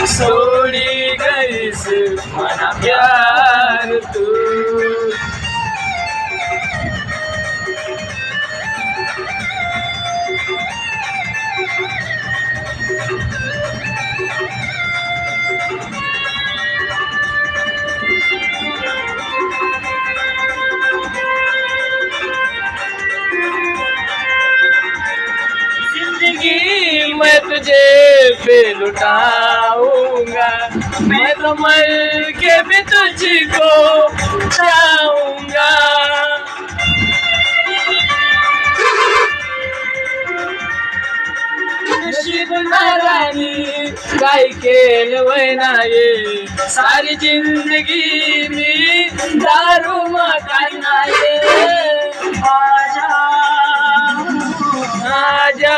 सोडी गईस मना प्यार तू. जिंदगी मैं तुझे पे लुटाऊंगा, मैं तो मर के भी तुझको चाहूंगा. नशीब नारानी काय केलं वय नाही, सारी जिंदगी मी दारू मकान नाही. आजा आजा